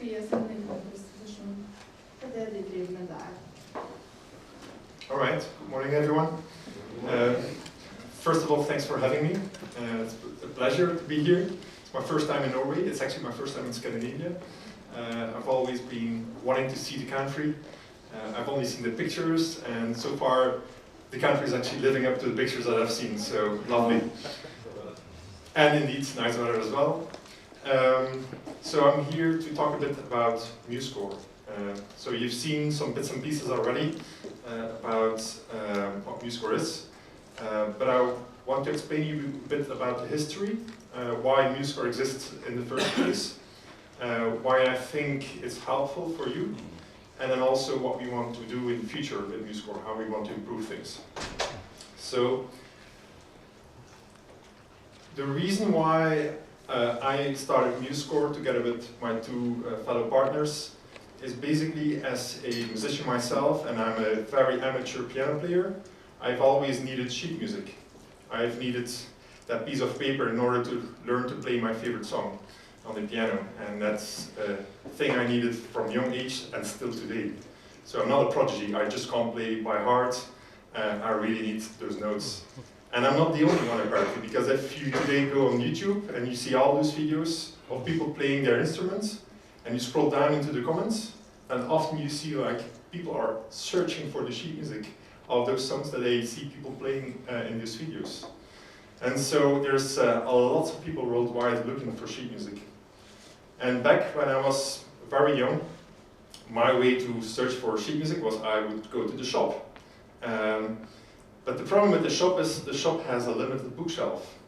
tvier seg inn på presentasjon. Det de driver med der. All right. Good morning, everyone. First of all, thanks for having me. It's a pleasure to be here. It's my first time in Norway. It's actually my first time in Scandinavia. I've always been wanting to see the country. I've only seen the pictures, and so far the country is actually living up to the pictures that I've seen, so lovely. And indeed, nice weather as well. So I'm here to talk a bit about MuseScore. So you've seen some bits and pieces already about what MuseScore is, but I want to explain you a bit about the history, why MuseScore exists in the first place, why I think it's helpful for you, and then also what we want to do in the future with MuseScore, how we want to improve things. So the reason why I started MuseScore together with my two fellow partners is basically as a musician myself, and I'm a very amateur piano player. I've always needed sheet music. I've needed that piece of paper in order to learn to play my favorite song on the piano, and that's a thing I needed from young age and still today. So I'm not a prodigy, I just can't play by heart, I really need those notes. And I'm not the only one apparently, because if you today go on YouTube and you see all those videos of people playing their instruments, and you scroll down into the comments, and often you see like people are searching for the sheet music of those songs that they see people playing in these videos. And so there's a lot of people worldwide looking for sheet music. And back when I was very young, my way to search for sheet music was I would go to the shop. But the problem with the shop is the shop has a limited bookshelf.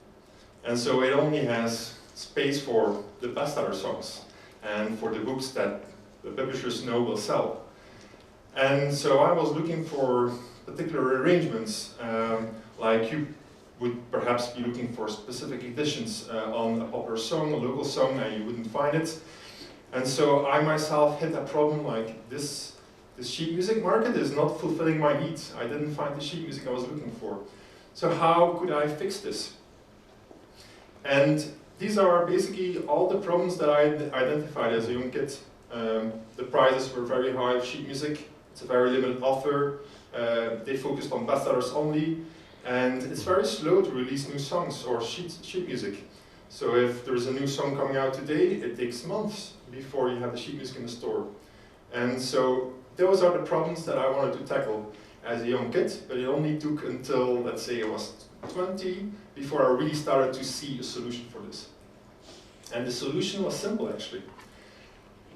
And so it only has space for the bestseller songs and for the books that the publishers know will sell. And so I was looking for particular arrangements, like you would perhaps be looking for specific editions on a popular song, a local song, and you wouldn't find it. And so I myself hit a problem like this sheet music market is not fulfilling my needs. I didn't find the sheet music I was looking for. So how could I fix this? And these are basically all the problems that I identified as a young kid. The prices were very high of sheet music. It's a very limited offer. They focused on bestsellers only. And it's very slow to release new songs or sheet music. So if there's a new song coming out today, it takes months before you have the sheet music in the store. And so those are the problems that I wanted to tackle as a young kid, but it only took until, let's say, I was 20 before I really started to see a solution for this. And the solution was simple, actually.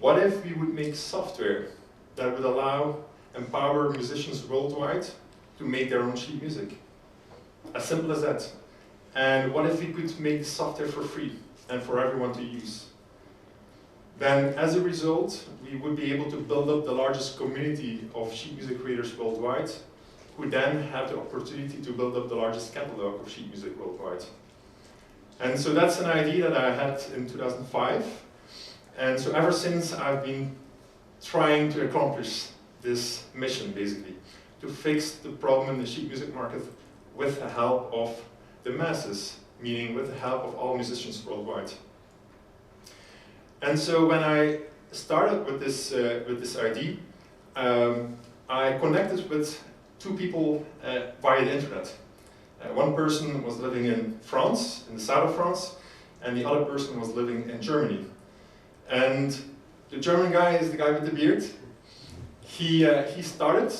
What if we would make software that would empower musicians worldwide to make their own sheet music? As simple as that. And what if we could make the software for free and for everyone to use? Then, as a result, we would be able to build up the largest community of sheet music creators worldwide, who then have the opportunity to build up the largest catalog of sheet music worldwide. And so that's an idea that I had in 2005. And so ever since, I've been trying to accomplish this mission, basically, to fix the problem in the sheet music market with the help of the masses, meaning with the help of all musicians worldwide. And so when I started with this idea, I connected with two people via the internet. One person was living in France, in the south of France, and the other person was living in Germany. And the German guy is the guy with the beard. He started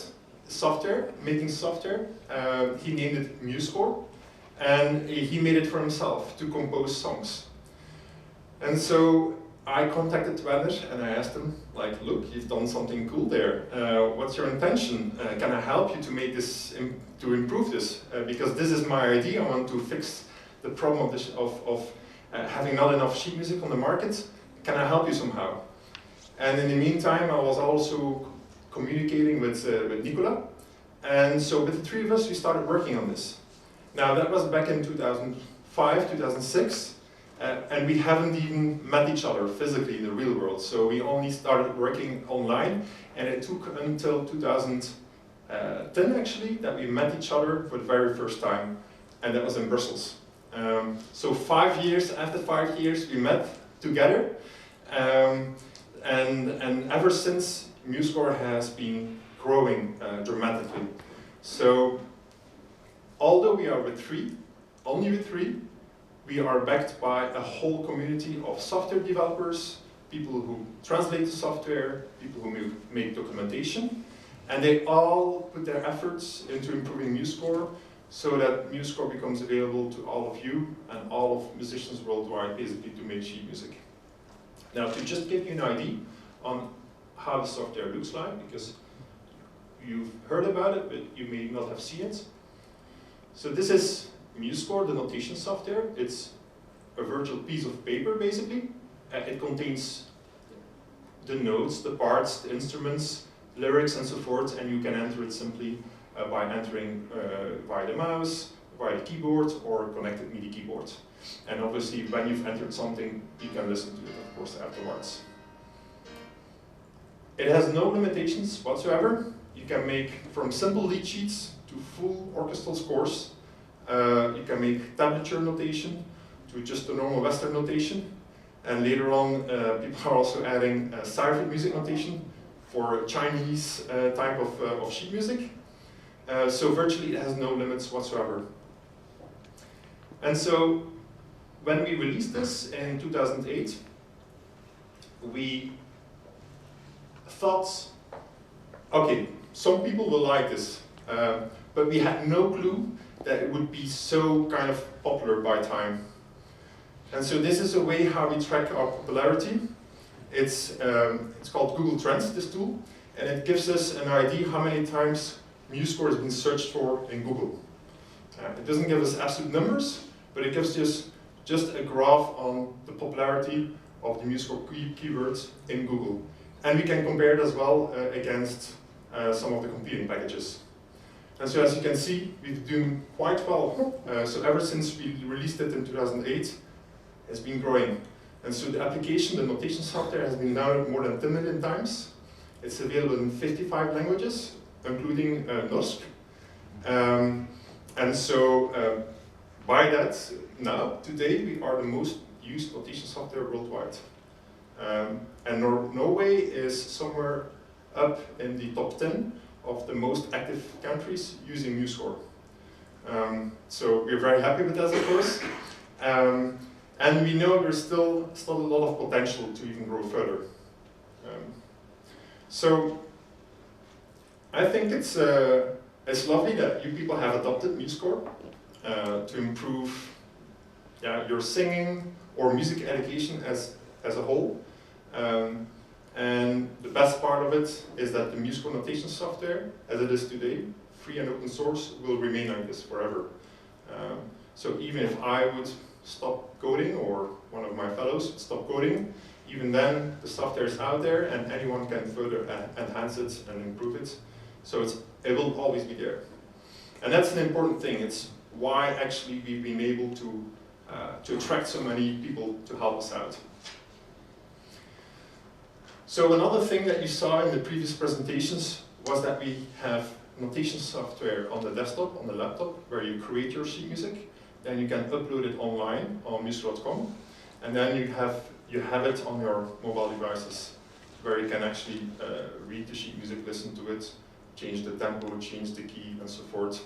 software, making software. He named it MuseScore, and he made it for himself to compose songs. And so I contacted Werner and I asked him, like, look, you've done something cool there. What's your intention? Can I help you to make this, to improve this? Because this is my idea. I want to fix the problem of having not enough sheet music on the market. Can I help you somehow? And in the meantime, I was also communicating with Nicola. And so with the three of us, we started working on this. Now that was back in 2005, 2006. And we haven't even met each other physically in the real world. So we only started working online, and it took until 2010 actually that we met each other for the very first time, and that was in Brussels. So 5 years, after 5 years, we met together, and ever since, MuseScore has been growing dramatically. So, although we are with only with three, we are backed by a whole community of software developers, people who translate the software, people who make documentation, and they all put their efforts into improving MuseScore so that MuseScore becomes available to all of you and all of musicians worldwide, basically, to make sheet music. Now, to just give you an idea on how the software looks like, because you've heard about it, but you may not have seen it. So this is MuseScore, the notation software. It's a virtual piece of paper, basically. It contains the notes, the parts, the instruments, lyrics, and so forth, and you can enter it simply by entering via the mouse, via the keyboard, or connected MIDI keyboard. And obviously, when you've entered something, you can listen to it, of course, afterwards. It has no limitations whatsoever. You can make from simple lead sheets to full orchestral scores. You can make tablature notation to just the normal Western notation. And later on, people are also adding cipher music notation for Chinese type of sheet music. So virtually it has no limits whatsoever. And so when we released this in 2008, we thought, okay, some people will like this, but we had no clue that it would be so kind of popular by time. And so this is a way how we track our popularity. It's called Google Trends, this tool, and it gives us an idea how many times MuseScore has been searched for in Google. It doesn't give us absolute numbers, but it gives us just a graph on the popularity of the MuseScore keywords in Google. And we can compare it as well against some of the competing packages. And so as you can see, we've been doing quite well. So ever since we released it in 2008, it's been growing. And so the application, the notation software, has been downloaded more than 10 million times. It's available in 55 languages, including Norsk. And so by that, now, today, we are the most used notation software worldwide. And Norway is somewhere up in the top 10 of the most active countries using MuseScore. So we're very happy with that, of course. And we know there's still a lot of potential to even grow further. So I think it's lovely that you people have adopted MuseScore to improve your singing or music education as a whole. And the best part of it is that the MuseScore notation software, as it is today, free and open source, will remain like this forever. So even if I would stop coding, or one of my fellows would stop coding, even then the software is out there and anyone can further enhance it and improve it. So it will always be there. And that's an important thing. It's why actually we've been able to attract so many people to help us out. So another thing that you saw in the previous presentations was that we have notation software on the desktop, on the laptop, where you create your sheet music. Then you can upload it online on MuseScore.com, and then you have it on your mobile devices, where you can actually read the sheet music, listen to it, change the tempo, change the key, and so forth.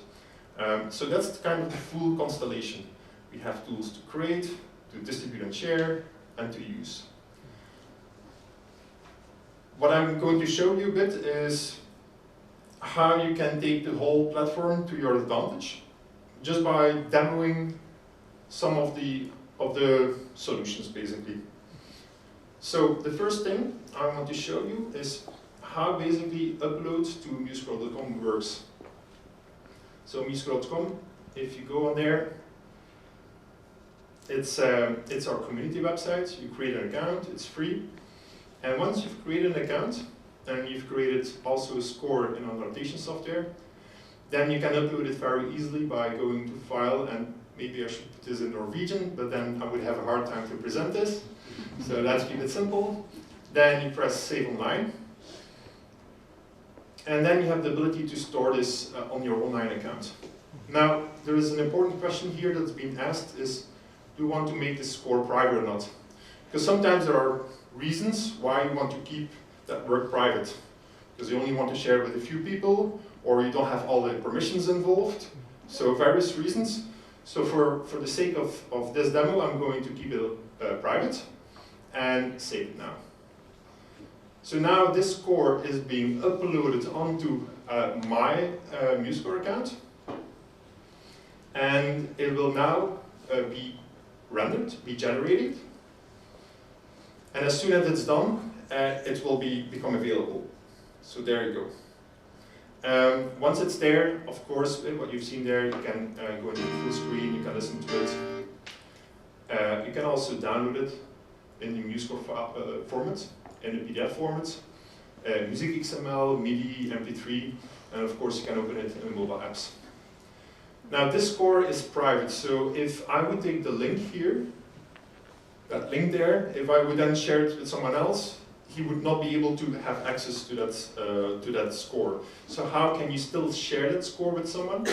So that's kind of the full constellation. We have tools to create, to distribute and share, and to use. What I'm going to show you a bit is how you can take the whole platform to your advantage, just by demoing some of the solutions, basically. So the first thing I want to show you is how basically upload to MuseScore.com works. So MuseScore.com, if you go on there, it's our community website. You create an account, it's free. And once you've created an account, and you've created also a score in our notation software, then you can upload it very easily by going to File, and maybe I should put this in Norwegian, but then I would have a hard time to present this. So let's keep it simple. Then you press Save Online. And then you have the ability to store this on your online account. Now, there is an important question here that's been asked is, do you want to make this score private or not? Because sometimes there are reasons why you want to keep that work private. Because you only want to share it with a few people, or you don't have all the permissions involved. So various reasons. So for the sake of this demo, I'm going to keep it private and save it now. So now this score is being uploaded onto my MuseScore account. And it will now be rendered, be generated. And as soon as it's done, it will become available. So there you go. Once it's there, of course, what you've seen there, you can go into full screen, you can listen to it. You can also download it in the MuseScore format, in the PDF format, music XML, MIDI, MP3, and of course you can open it in mobile apps. Now this score is private, so if I would take the link here, that link there, if I would then share it with someone else, he would not be able to have access to that score. So how can you still share that score with someone?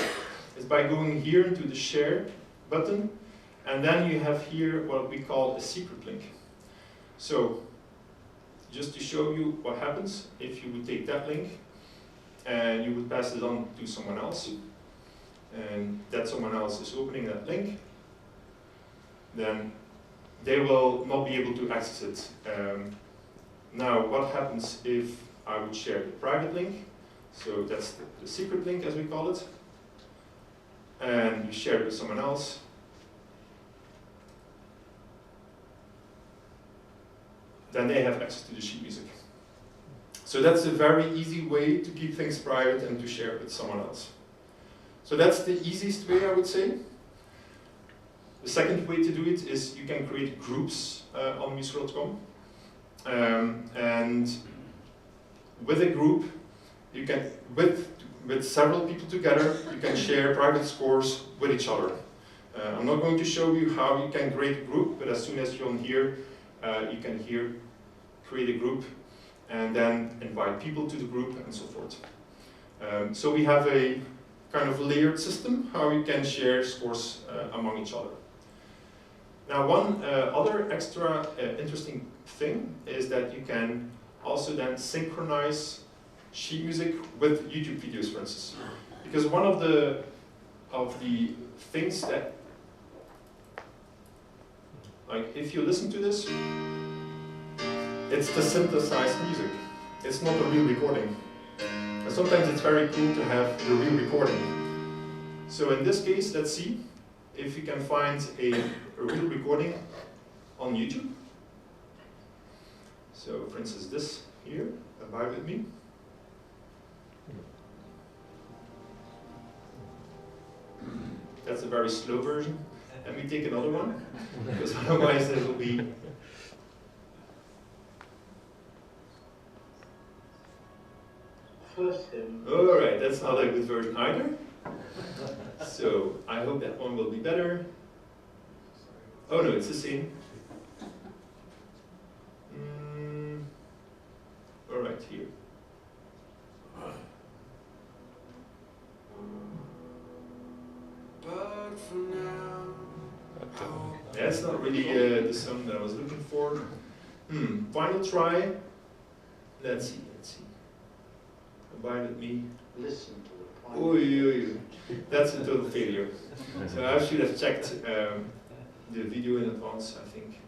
It's by going here into the share button, and then you have here what we call a secret link. So just to show you what happens if you would take that link and you would pass it on to someone else, and that someone else is opening that link, then they will not be able to access it. Now, what happens if I would share the private link? So that's the secret link, as we call it, and you share it with someone else. Then they have access to the sheet music. So that's a very easy way to keep things private and to share it with someone else. So that's the easiest way, I would say. The second way to do it is you can create groups on MuseScore.com. And with a group, you can, with several people together, you can share private scores with each other. I'm not going to show you how you can create a group, but as soon as you're on here, you can here create a group and then invite people to the group and so forth. So we have a kind of layered system how you can share scores among each other. Now one other extra interesting thing is that you can also then synchronize sheet music with YouTube videos, for instance. Because one of the things that, like if you listen to this, it's the synthesized music. It's not a real recording. And sometimes it's very cool to have the real recording. So in this case, let's see if you can find a real recording on YouTube. So for instance, this here, Abide With Me. That's a very slow version. Let me take another one, because otherwise it will be... Alright, that's not a good version either. So I hope that one will be better. Oh no, it's the same. Alright, here. That's not really the song that I was looking for. Final try. Let's see. Abide With Me. Listen to the point. Oy. That's a total failure. So I should have checked the video in advance, I think.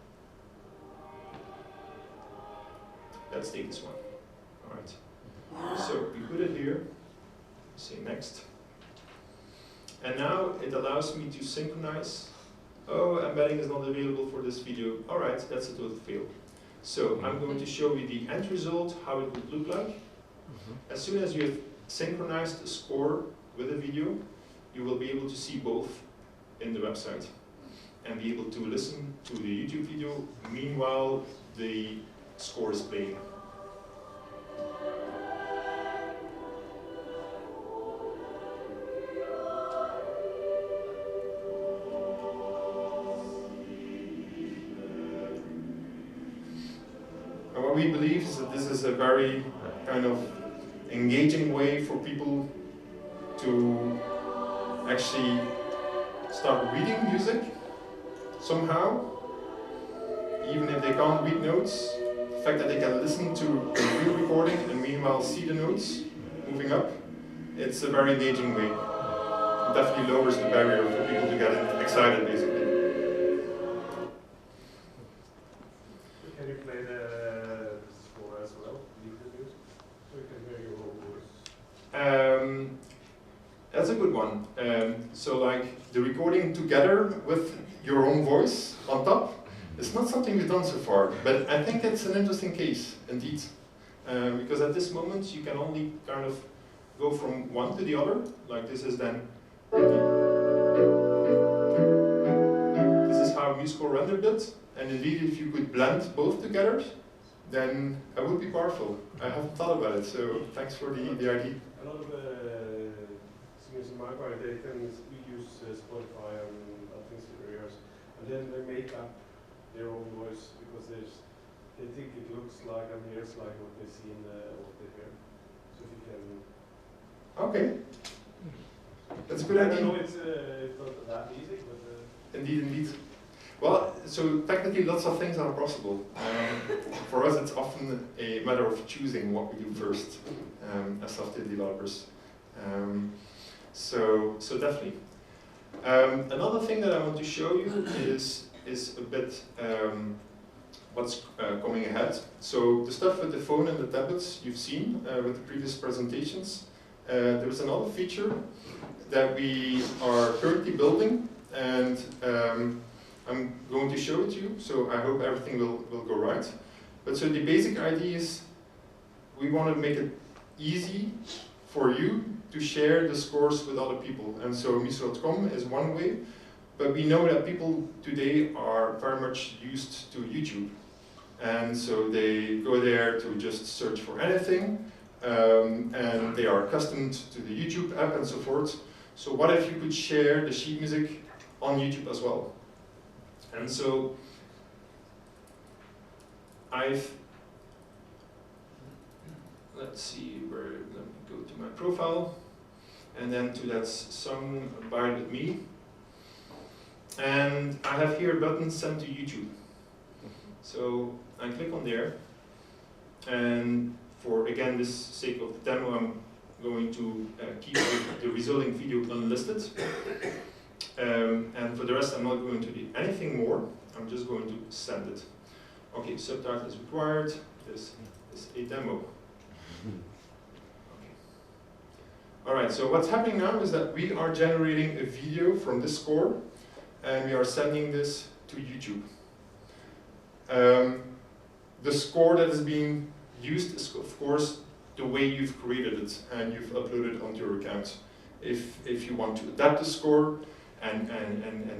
Let's take this one. Alright. So we put it here. Say next. And now it allows me to synchronize. Oh, embedding is not available for this video. Alright, that's a total fail. So I'm going to show you the end result, how it would look like. As soon as you have synchronized the score with the video, you will be able to see both in the website and be able to listen to the YouTube video meanwhile the score is playing. And what we believe is that this is a very kind of engaging way for people to actually start reading music somehow. even if they can't read notes, the fact that they can listen to a real recording and meanwhile see the notes moving up, it's a very engaging way. It definitely lowers the barrier for people to get excited, basically. Can you play the score as well, so we can hear your own voice? That's a good one. So like the recording together with your own voice on top, it's not something we've done so far, but I think it's an interesting case, indeed. Because at this moment you can only kind of go from one to the other, like this is then. This is how MuseScore rendered it, and indeed if you could blend both together, then it would be powerful. I haven't thought about it, so thanks for the idea. A lot of singers in my choir, they can use Spotify and things in their ears, and then they make up their own voice because they think it looks like and hears like what they see in what they hear. So if you can. Okay. That's a good idea. I know it's not that easy, but. Indeed. Well, so technically lots of things are possible. For us it's often a matter of choosing what we do first as software developers. So definitely. Another thing that I want to show you is a bit what's coming ahead. So the stuff with the phone and the tablets you've seen with the previous presentations. There's another feature that we are currently building, and I'm going to show it to you, so I hope everything will go right. But so the basic idea is we want to make it easy for you to share the scores with other people. And so MuseScore.com is one way, but we know that people today are very much used to YouTube. And so they go there to just search for anything, and they are accustomed to the YouTube app and so forth. So what if you could share the sheet music on YouTube as well? And so let's see, let me go to my profile, and then to that song Abide With Me. And I have here a button send to YouTube. So I click on there, and for again this sake of the demo, I'm going to keep the resulting video unlisted. And for the rest, I'm not going to do anything more. I'm just going to send it. Okay, subtitle is required. This is a demo. Okay. All right, so what's happening now is that we are generating a video from this score, and we are sending this to YouTube. The score that is being used is, of course, the way you've created it and you've uploaded it onto your account. If you want to adapt the score and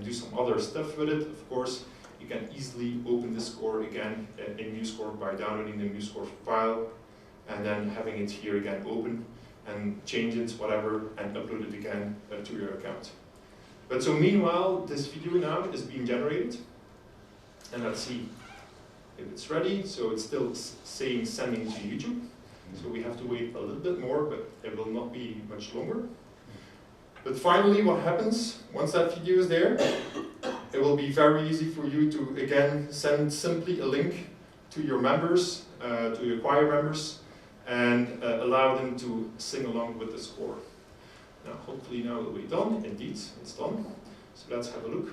do some other stuff with it, of course, you can easily open the score again in MuseScore by downloading the MuseScore file and then having it here again open and change it, whatever, and upload it again to your account. But so meanwhile, this video now is being generated, and let's see if it's ready. So it's still saying sending to YouTube. So we have to wait a little bit more, but it will not be much longer. But finally, what happens once that video is there, it will be very easy for you to, again, send simply a link to your members, to your choir members, and allow them to sing along with the score. Now, hopefully now it will be done. Indeed, it's done. So let's have a look.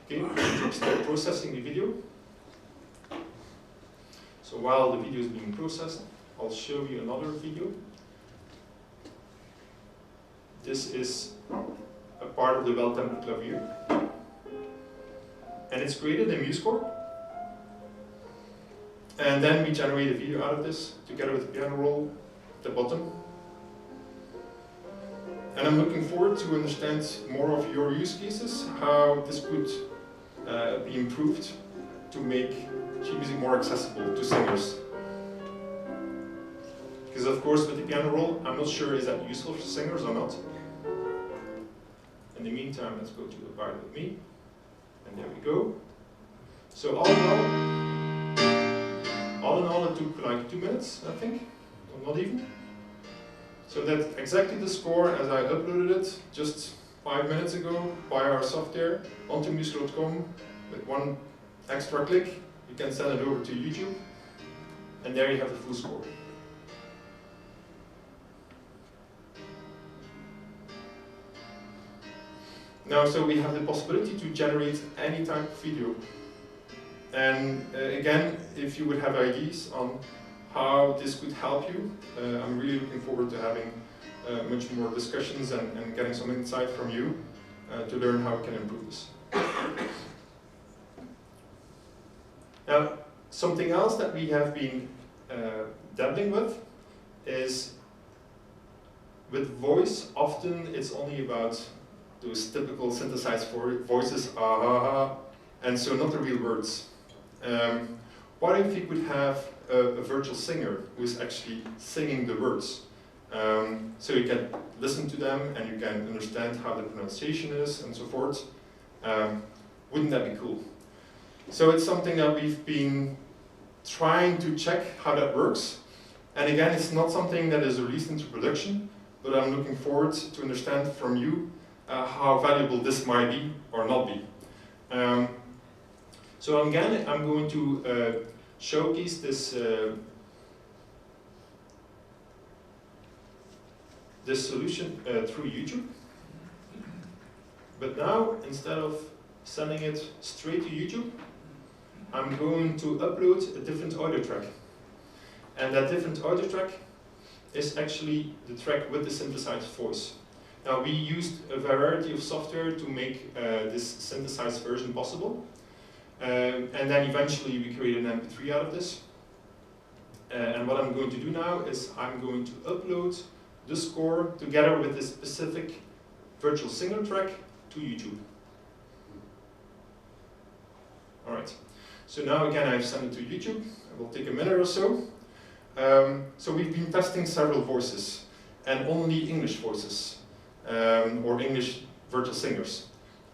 Okay, still processing the video. So while the video is being processed, I'll show you another video. This is a part of the well-tempered clavier. And it's created in MuseScore. And then we generate a video out of this, together with the piano roll at the bottom. And I'm looking forward to understand more of your use cases, how this could be improved to make sheet music more accessible to singers. Because of course with the piano roll, I'm not sure is that useful for singers or not. In the meantime, let's go to Abide With Me. And there we go. So all in all it took like 2 minutes, I think, or not even. So that's exactly the score as I uploaded it just 5 minutes ago by our software onto MuseScore.com with one extra click. you can send it over to YouTube, and there you have the full score. Now, so we have the possibility to generate any type of video. And again, if you would have ideas on how this could help you, I'm really looking forward to having much more discussions and getting some insight from you to learn how we can improve this. Now, something else that we have been dabbling with is with voice, often it's only about those typical synthesized voices, and so not the real words. What if you could have a virtual singer who is actually singing the words? So you can listen to them and you can understand how the pronunciation is and so forth. Wouldn't that be cool? So it's something that we've been trying to check how that works. And again, it's not something that is released into production, but I'm looking forward to understand from you how valuable this might be or not be. So again, I'm going to showcase this this solution through YouTube. But now, instead of sending it straight to YouTube, I'm going to upload a different audio track. And that different audio track is actually the track with the synthesized voice. Now, we used a variety of software to make this synthesized version possible. And then eventually we created an MP3 out of this. And what I'm going to do now is I'm going to upload the score together with this specific virtual singer track to YouTube. Alright, so now again I've sent it to YouTube. It will take a minute or so. So we've been testing several voices, and only English voices, or English virtual singers.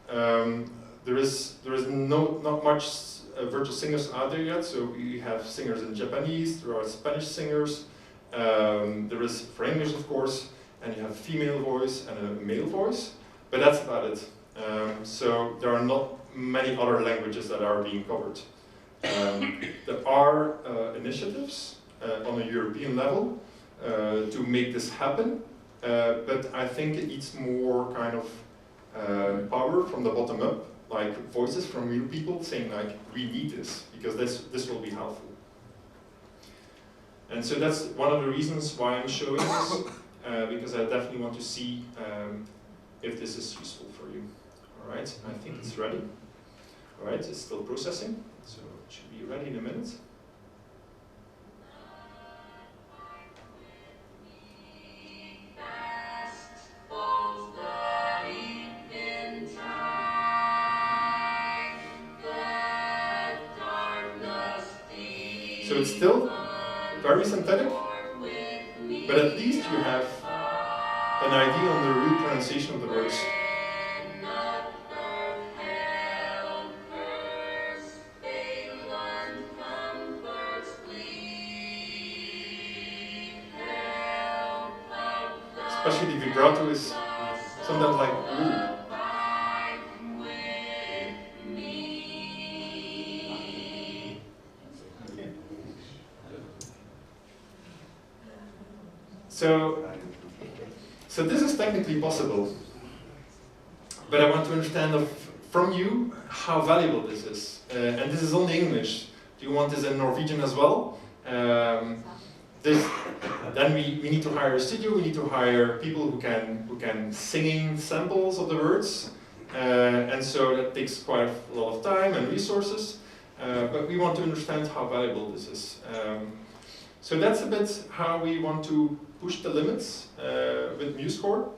There is not much virtual singers out there yet, so we have singers in Japanese, there are Spanish singers, there is for English of course, and you have a female voice and a male voice, but that's about it. So there are not many other languages that are being covered. There are initiatives on a European level to make this happen, but I think it needs more kind of power from the bottom up, like voices from real people saying like, we need this, because this will be helpful. And so that's one of the reasons why I'm showing this, because I definitely want to see if this is useful for you. Alright, I think it's ready. Alright, it's still processing, so it should be ready in a minute. So it's still very synthetic, but at least you have an idea on the real pronunciation of the words. Especially the vibrato is sometimes like, ooh. So this is technically possible, but I want to understand from you how valuable this is. And this is only English. Do you want this in Norwegian as well? Then we need to hire a studio. We need to hire people who can sing samples of the words, and so that takes quite a lot of time and resources. But we want to understand how valuable this is. So that's a bit how we want to push the limits with MuseScore,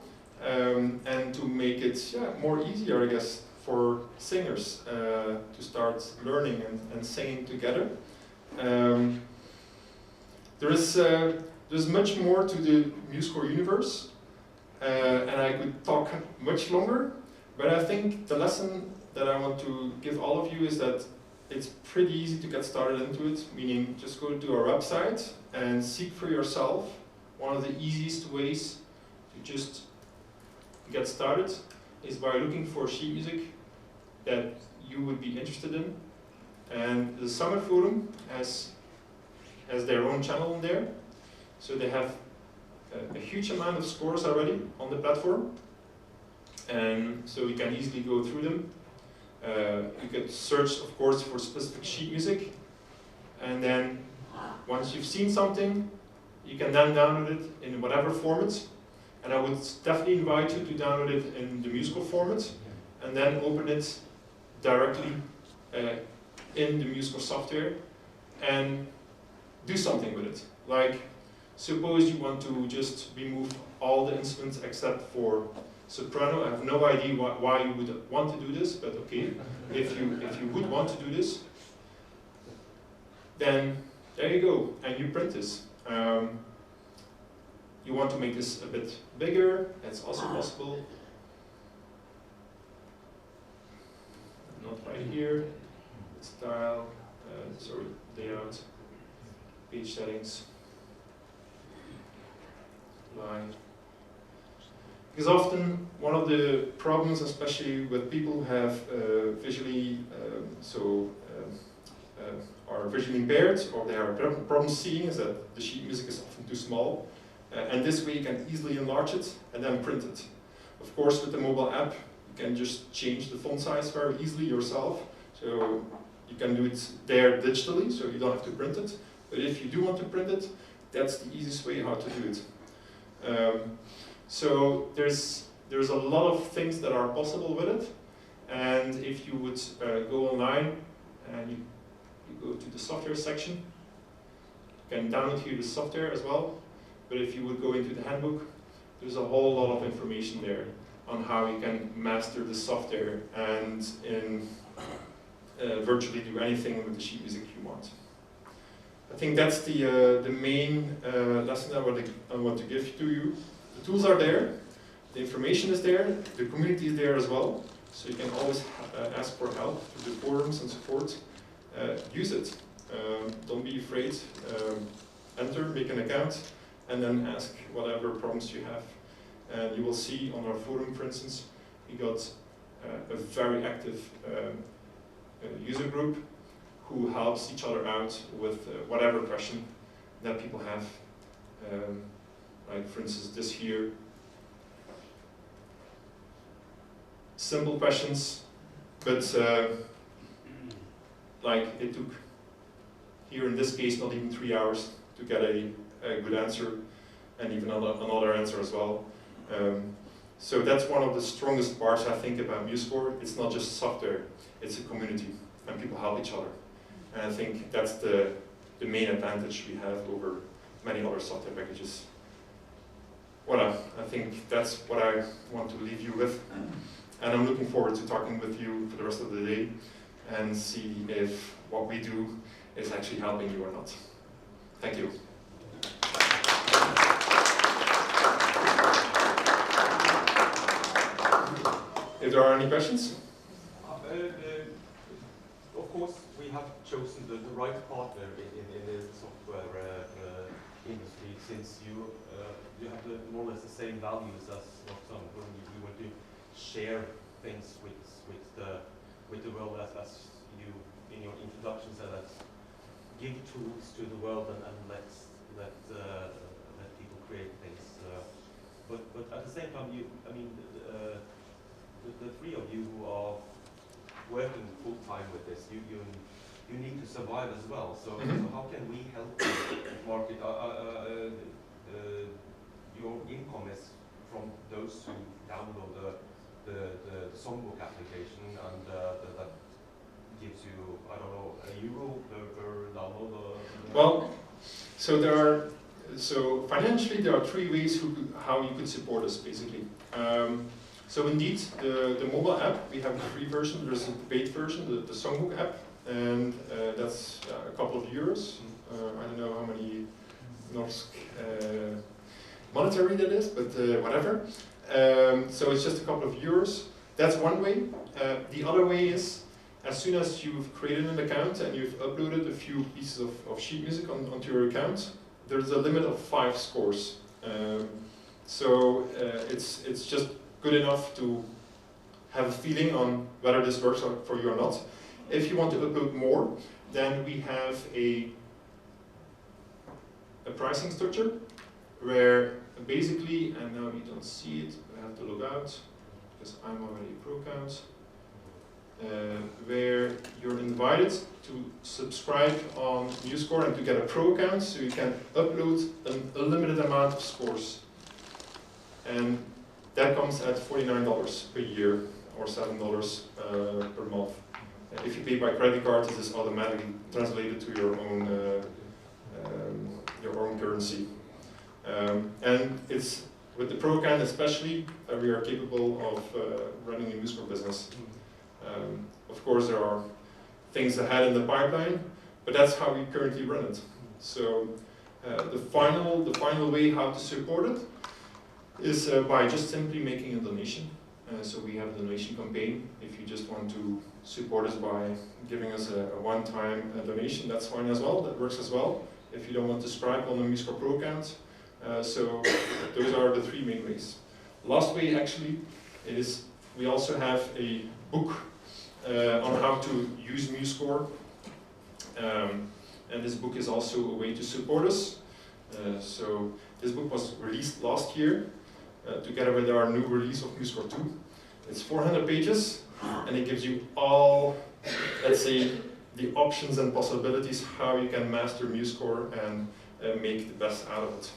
and to make it more easier, I guess, for singers to start learning and singing together. There's much more to the MuseScore universe, and I could talk much longer, but I think the lesson that I want to give all of you is that it's pretty easy to get started into it, meaning just go to our website and seek for yourself. One of the easiest ways to just get started is by looking for sheet music that you would be interested in, And the Sangerforum has their own channel in there. So they have a huge amount of scores already on the platform. And so you can easily go through them. You can search, of course, for specific sheet music. And then once you've seen something, you can then download it in whatever format. And I would definitely invite you to download it in the MuseScore format and then open it directly in the MuseScore software and do something with it. Like, suppose you want to just remove all the instruments except for soprano. I have no idea why you would want to do this, but okay. If you would want to do this, then there you go, and you print this. You want to make this a bit bigger, that's also possible. Not right here. Style, sorry, layout, page settings, line. Because often one of the problems, especially with people who have are visually impaired or they have problems seeing, is that the sheet music is often too small. And this way you can easily enlarge it and then print it. Of course, with the mobile app, you can just change the font size very easily yourself. So you can do it there digitally, so you don't have to print it. But if you do want to print it, that's the easiest way how to do it. So there's a lot of things that are possible with it. And if you would go online and you go to the software section, you can download here the software as well. But if you would go into the handbook, there's a whole lot of information there on how you can master the software and virtually do anything with the sheet music you want. I think that's the main lesson I want to give to you. The tools are there, the information is there, the community is there as well, so you can always ask for help through the forums and support. Use it. Don't be afraid. Enter, make an account, and then ask whatever problems you have. And you will see on our forum, for instance, we got a very active user group who helps each other out with whatever question that people have. Like, for instance, this here. Simple questions, but like it took, here in this case, not even 3 hours to get a good answer, and even another answer as well. So that's one of the strongest parts I think about MuseScore. It's not just software, it's a community, and people help each other. And I think that's the main advantage we have over many other software packages. Voilà, I think that's what I want to leave you with. And I'm looking forward to talking with you for the rest of the day and see if what we do is actually helping you or not. Thank you. If there are any questions? Of course, we have chosen the right partner in the software industry, since you have more or less the same values as Sangerforum. You want to share things with the world, as you in your introduction said, that give tools to the world and let people create things. But at the same time, the three of you who are working full time with this, you need to survive as well. So, so how can we help the market? Your income is from those who download the songbook application, and that gives you, I don't know, €1 per download. Well, so financially there are 3 ways how you could support us, basically. So indeed, the mobile app, we have a free version, there's a paid version, the songbook app, and that's a couple of euros. I don't know how many Norsk monetary that is, but whatever. So it's just a couple of euros. That's one way. The other way is, as soon as you've created an account and you've uploaded a few pieces of sheet music onto your account, there's a limit of 5 scores. So it's just good enough to have a feeling on whether this works for you or not. If you want to upload more, then we have a pricing structure where basically, and now you don't see it, I have to log out because I'm already a pro account, where you're invited to subscribe on MuseScore and to get a pro account, so you can upload an unlimited amount of scores. And that comes at $49 per year or $7 per month. If you pay by credit card, this is automatically translated to your own currency. And it's with the pro account especially, we are capable of running a MuseScore business. Of course, there are things ahead in the pipeline, but that's how we currently run it. So the final way how to support it is by just simply making a donation. So we have a donation campaign. If you just want to support us by giving us a one-time donation, that's fine as well. That works as well. If you don't want to subscribe on a MuseScore Pro account. So those are the three main ways. Last way actually is we also have a book on how to use MuseScore. And this book is also a way to support us. So this book was released last year together with our new release of MuseScore 2. It's 400 pages and it gives you all, let's say, the options and possibilities how you can master MuseScore and make the best out of it.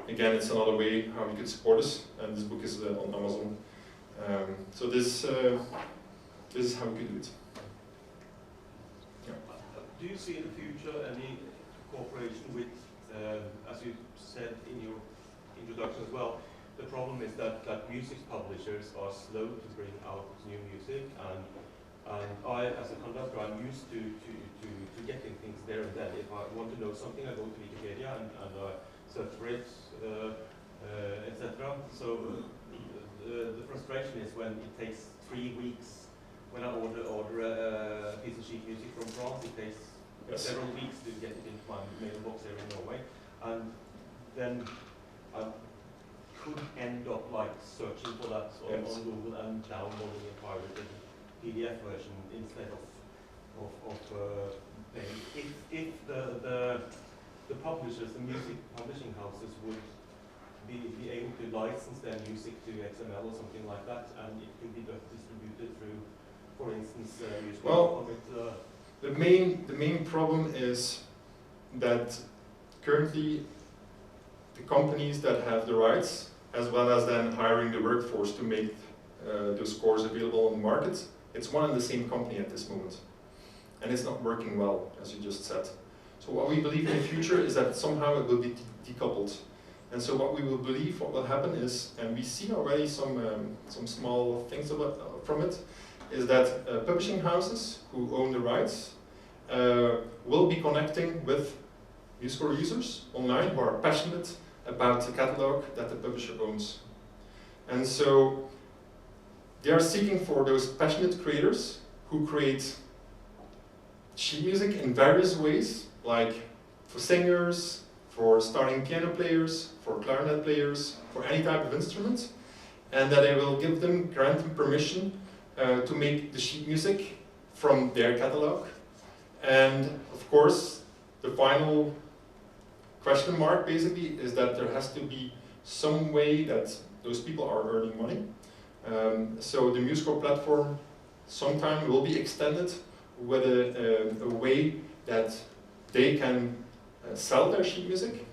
Again, it's another way how you could support us, and this book is on Amazon. So this is how we could do it. Yeah. Do you see in the future any cooperation with, as you said in your introduction as well, the problem is that music publishers are slow to bring out new music, and I, as a conductor, I'm used to getting things there and then. If I want to know something, I go to Wikipedia and search for it, etc. So the frustration is when it takes 3 weeks. When I order a piece of sheet music from France, it takes several weeks to get it into my mailbox here in Norway, and then I could end up like searching for that on Google and downloading a pirated PDF version instead of paying. If the publishers, the music publishing houses would be able to license their music to XML or something like that, and it could be distributed through, for instance, well, the main problem is that currently the companies that have the rights, as well as then hiring the workforce to make those scores available on the market, it's one and the same company at this moment. And it's not working well, as you just said. So what we believe in the future is that somehow it will be decoupled. And so what we will believe, what will happen is, and we see already some small things from it, is that publishing houses who own the rights will be connecting with MuseScore users online who are passionate about the catalog that the publisher owns. And so they are seeking for those passionate creators who create sheet music in various ways, like for singers, for starting piano players, for clarinet players, for any type of instrument, and that they will grant them permission to make the sheet music from their catalog. And of course, the final question mark basically is that there has to be some way that those people are earning money. So the MuseScore platform sometime will be extended with a way that they can sell their sheet music,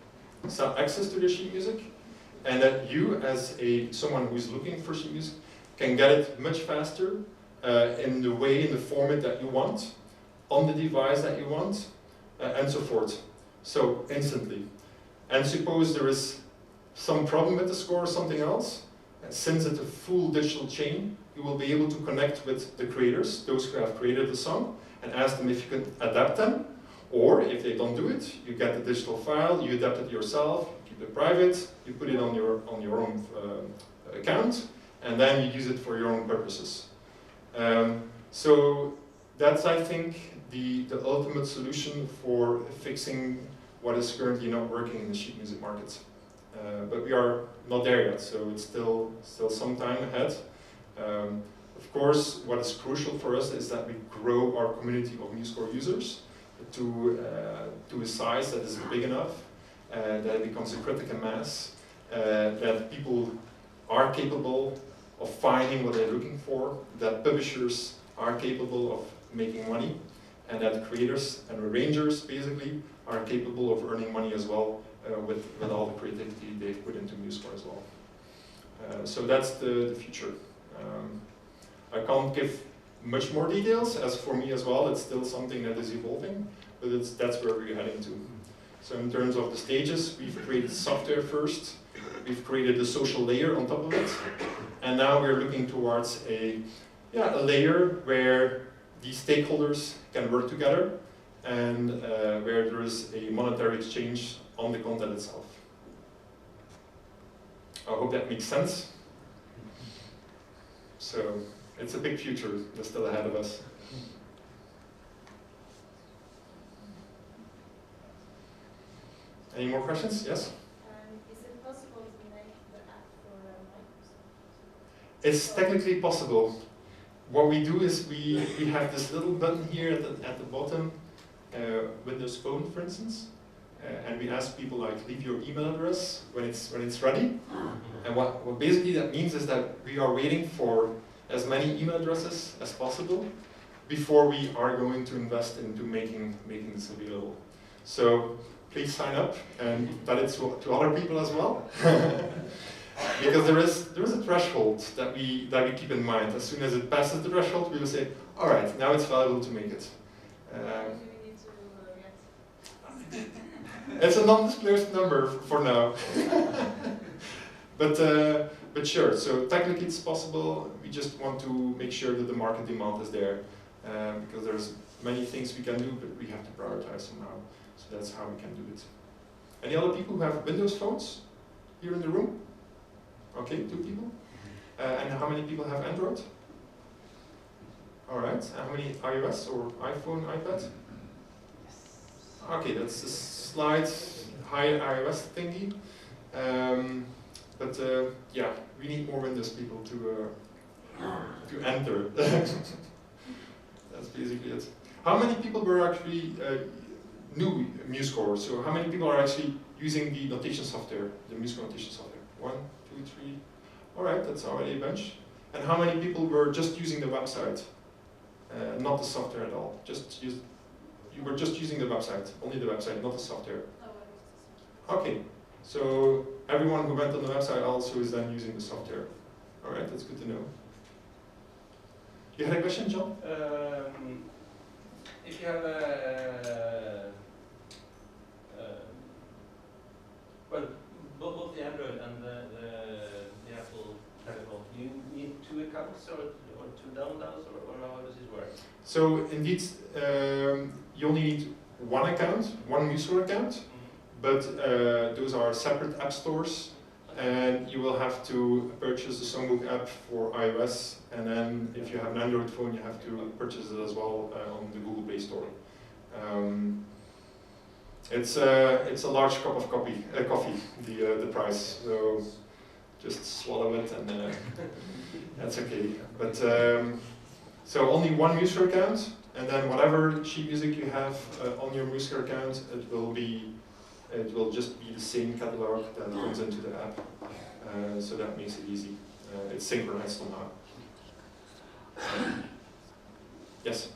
sell access to their sheet music, and that you, as someone who is looking for sheet music, can get it much faster in the format that you want, on the device that you want, and so forth. So instantly. And suppose there is some problem with the score or something else, since it's a full digital chain, you will be able to connect with the creators, those who have created the song, and ask them if you can adapt them, or if they don't do it, you get the digital file, you adapt it yourself, keep it private, you put it on your own account, and then you use it for your own purposes. So that's, I think, the ultimate solution for fixing what is currently not working in the sheet music market. But we are not there yet, so it's still some time ahead. of course, what is crucial for us is that we grow our community of MuseScore users to a size that is big enough, that it becomes a critical mass, that people are capable of finding what they're looking for, that publishers are capable of making money, and that creators and arrangers basically are capable of earning money as well with all the creativity they've put into MuseScore as well. So that's the future. I can't give much more details, as for me as well, it's still something that is evolving, but that's where we're heading to. So in terms of the stages, we've created software first, we've created a social layer on top of it, and now we're looking towards a layer where these stakeholders can work together and where there is a monetary exchange on the content itself. I hope that makes sense. So it's a big future that's still ahead of us. Any more questions? Yes? Is it possible to make the app for Microsoft? It's technically possible. What we do is we have this little button here at the bottom, Windows Phone, for instance, and we ask people like leave your email address when it's ready. And what basically that means is that we are waiting for as many email addresses as possible before we are going to invest into making this available. So please sign up and tell it to other people as well. Because there is a threshold that we keep in mind. As soon as it passes the threshold, we will say, all right, now it's valuable to make it. Do we need to get? It's a non-disclosed number for now. But sure, so technically it's possible. We just want to make sure that the market demand is there. Because there's many things we can do, but we have to prioritize somehow. So that's how we can do it. Any other people who have Windows phones here in the room? Okay, 2 people. And how many people have Android? All right. And how many iOS or iPhone, iPad? Okay, that's a slight higher iOS thingy. But yeah, we need more Windows people to enter. That's basically it. How many people were actually new MuseScore? So how many people are actually using the notation software, the MuseScore notation software? 1, 2, 3. All right, that's already a bunch. And how many people were just using the website, not the software at all? You were just using the website, only the website, not the software. Okay, so everyone who went on the website also is then using the software. All right, that's good to know. You had a question, John? If you have well, both the Android and the Apple telephone, do you need 2 accounts or 2 downloads, or how does it work? So indeed, you only need 1 account, 1 MuseScore account, but those are separate app stores, and you will have to purchase the Songbook app for iOS, and then if you have an Android phone, you have to purchase it as well on the Google Play Store. It's a large cup of coffee, the price, so just swallow it and that's okay. But so only 1 MuseScore account, and then whatever sheet music you have on your MuseScore account, it will just be the same catalog that comes into the app. So that makes it easy. It's synchronized somehow. Yes?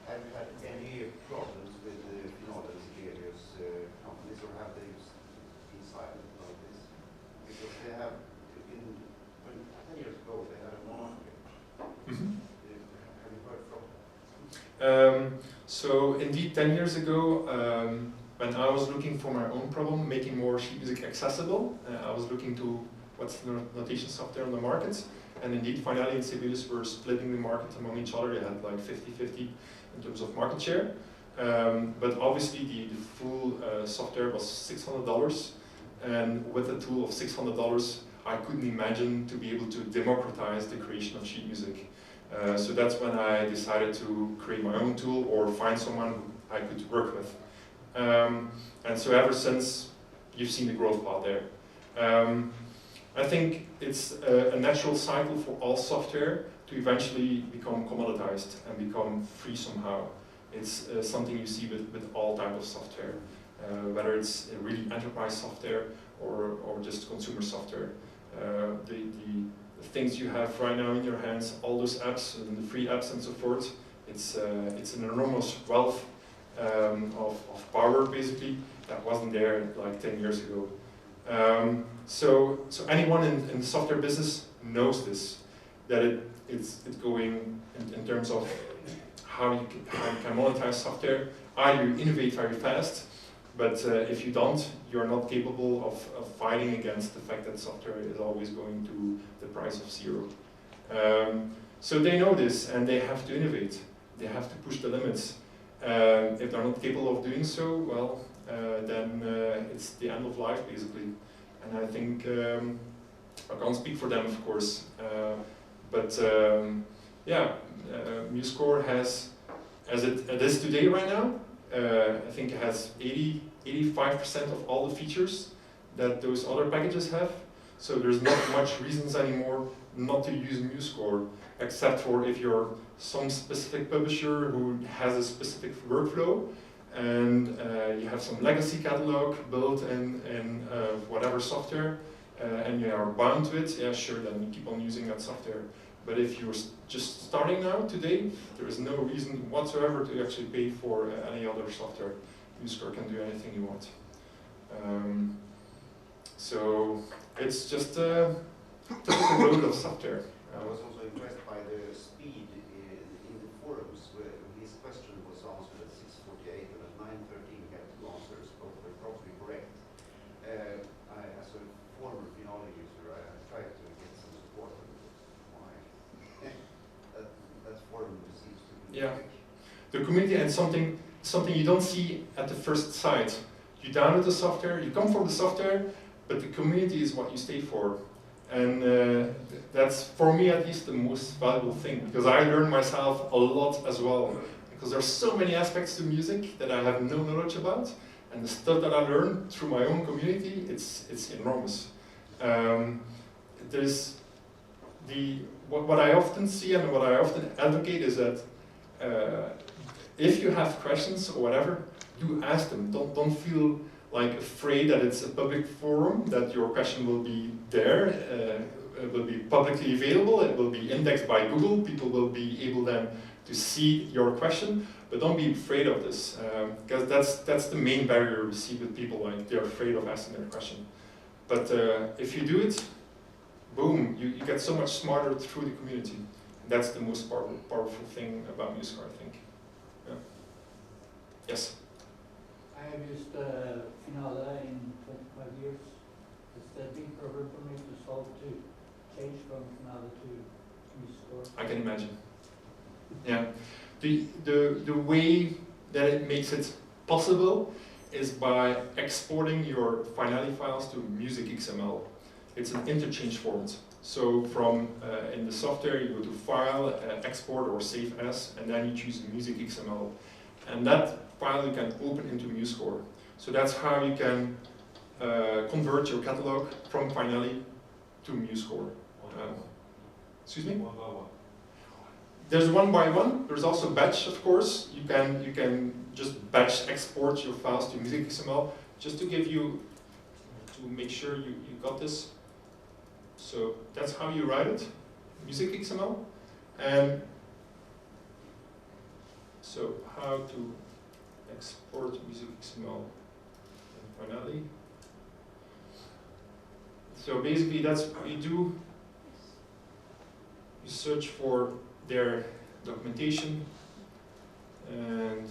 Have you had any problems with the various companies, or have they been silent about this? Because they have, 10 years ago, they had a monopoly. Mm-hmm. Have you heard from them? So indeed, 10 years ago, when I was looking for my own problem, making more sheet music accessible, I was looking to what's the notation software on the market. And indeed, Finale and Sibelius were splitting the market among each other. They had like 50-50 in terms of market share. But obviously, the full software was $600. And with a tool of $600, I couldn't imagine to be able to democratize the creation of sheet music. So that's when I decided to create my own tool or find someone who I could work with. And so ever since, you've seen the growth path there. I think it's a natural cycle for all software to eventually become commoditized and become free somehow. It's something you see with all types of software, whether it's really enterprise software or just consumer software. The things you have right now in your hands, all those apps and the free apps and so forth, it's an enormous wealth of power basically that wasn't there like 10 years ago. So anyone in the software business knows this, that it's going in terms of how you can monetize software. Either you innovate very fast, but if you don't, you're not capable of fighting against the fact that software is always going to the price of zero. So they know this, and they have to innovate. They have to push the limits. If they're not capable of doing so, well, then it's the end of life, basically. And I think, I can't speak for them, of course, but yeah, MuseScore has, as it is today right now, I think it has 85% of all the features that those other packages have. So there's not much reasons anymore not to use MuseScore, except for if you're some specific publisher who has a specific workflow, and you have some legacy catalog built in whatever software, and you are bound to it, yeah, sure, then you keep on using that software. But if you're just starting now, today, there is no reason whatsoever to actually pay for any other software. MuseScore can do anything you want. So it's just the road of software. I was also impressed by the speed in the forums, where his question was answered at 6:48 and at 9:13 he had two answers, both were probably correct. As a former Finale user, I tried to get some support on why that forum seems to be quick. The community, and something you don't see at the first sight. You download the software, you come for the software, but the community is what you stay for. And that's, for me at least, the most valuable thing, because I learn myself a lot as well. Because there's so many aspects to music that I have no knowledge about, and the stuff that I learn through my own community, it's enormous. There's what I often see and what I often advocate is that if you have questions or whatever, do ask them. Don't feel like afraid that it's a public forum, that your question will be there, it will be publicly available, it will be indexed by Google, people will be able then to see your question, but don't be afraid of this, because that's the main barrier we see with people, like they're afraid of asking their question. But if you do it, boom, you get so much smarter through the community. That's the most powerful thing about MuseScore, I think. Yeah. Yes? I have used Finale in 25 years. It's a big problem for me to solve, to change from Finale to MuseScore. I can imagine. Yeah. The way that it makes it possible is by exporting your Finale files to music XML. It's an interchange format. So from in the software you go to File, Export or Save As, and then you choose music XML. And that file you can open into MuseScore. So that's how you can convert your catalog from Finale to MuseScore. Excuse me? One by one. There's one by one. There's also batch, of course. You can just batch export your files to music XML. Just to give you, to make sure you got this. So that's how you write it, music XML. And so how to export music XML in Finale. So basically that's what you do. You search for their documentation and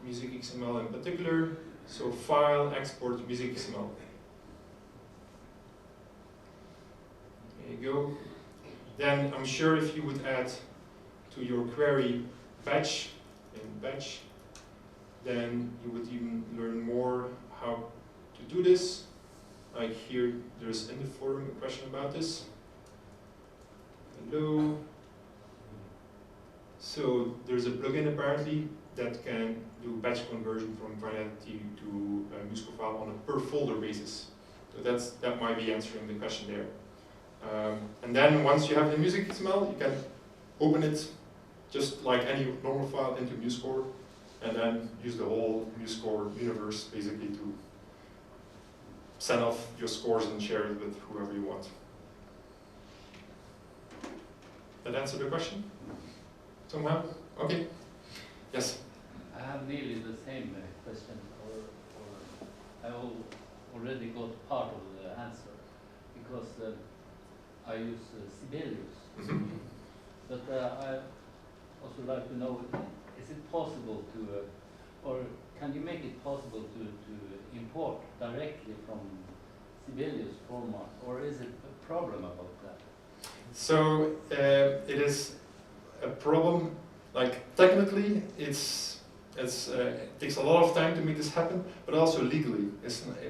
music XML in particular. So file, export, music XML. There you go. Then I'm sure if you would add to your query batch, then you would even learn more how to do this. Like here, there's in the forum a question about this. Hello. So there's a plugin apparently that can do batch conversion from Finale to MuseScore file on a per folder basis. So that might be answering the question there. And then once you have the music XML, you can open it just like any normal file into MuseScore, and then use the whole MuseScore universe basically to send off your scores and share it with whoever you want. That answer the question? Somehow? Okay. Yes? I have nearly the same question, or I already got part of the answer, because I use Sibelius. Mm-hmm. But I also like to know, is it possible to, or can you make it possible to import directly from Sibelius format, or is it a problem about that? So it is a problem, like technically it takes a lot of time to make this happen, but also legally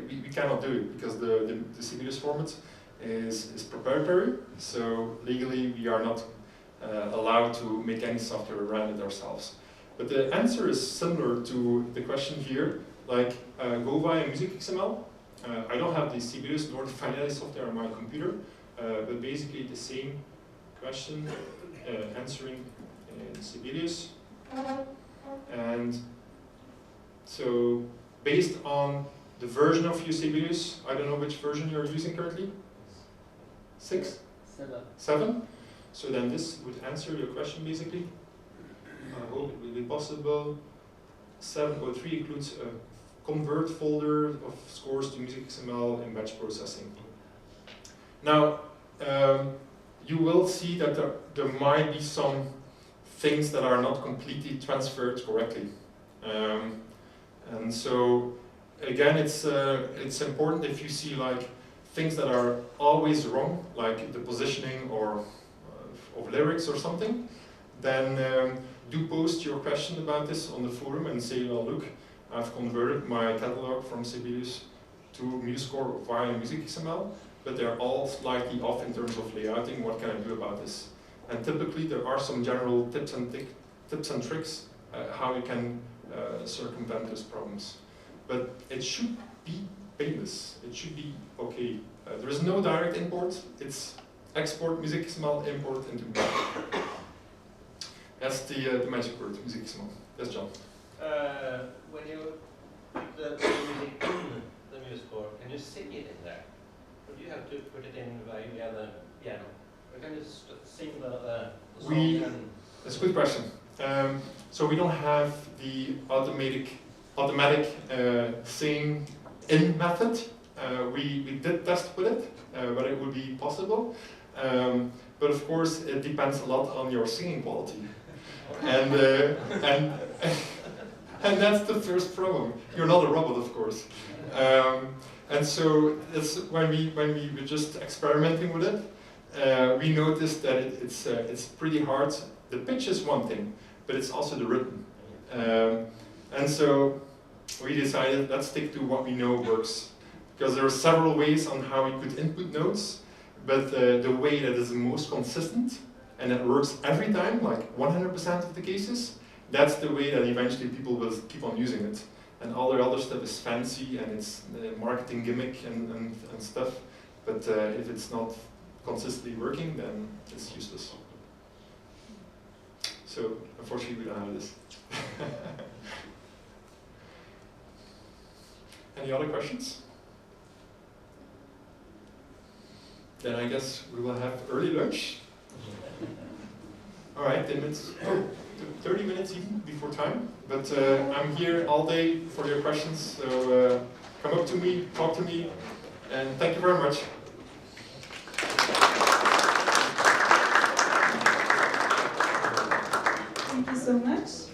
we cannot do it because the Sibelius format is proprietary, so legally we are not allowed to make any software around it ourselves. But the answer is similar to the question here, like go via music XML. I don't have the Sibelius nor the Finale software on my computer, but basically the same question answering in Sibelius. And so based on the version of your Sibelius, I don't know which version you're using currently? 6? 7? So then this would answer your question basically. I hope it will be possible. 7.3 includes a convert folder of scores to music XML in batch processing. Now, you will see that there might be some things that are not completely transferred correctly. And so, again, it's important if you see like things that are always wrong, like the positioning or of lyrics or something, then do post your question about this on the forum and say, well, look, I've converted my catalog from Sibelius to MuseScore via music XML, but they're all slightly off in terms of layouting. What can I do about this? And typically there are some general tips and tricks how you can circumvent those problems. But it should be painless. It should be okay. There is no direct import. It's export music XML, import into music. That's the magic word, music XML. Yes, John. When you put the music in the MuseScore, can you sing it in there? Or do you have to put it in via the piano? Or can you sing the song? That's a good question. So we don't have the automatic sing in method. We did test with it, but it would be possible. But of course, it depends a lot on your singing quality. And that's the first problem. You're not a robot, of course. And so it's when we were just experimenting with it, we noticed that it's pretty hard. The pitch is one thing, but it's also the rhythm. And so we decided, let's stick to what we know works. Because there are several ways on how we could input notes, but the way that is the most consistent and that works every time, like 100% of the cases, that's the way that eventually people will keep on using it. And all the other stuff is fancy and it's marketing gimmick and stuff, but if it's not consistently working, then it's useless. So unfortunately we don't have this. Any other questions? Then I guess we will have early lunch. All right, 10 minutes, 30 minutes even before time. But I'm here all day for your questions, so come up to me, talk to me, and thank you very much. Thank you so much.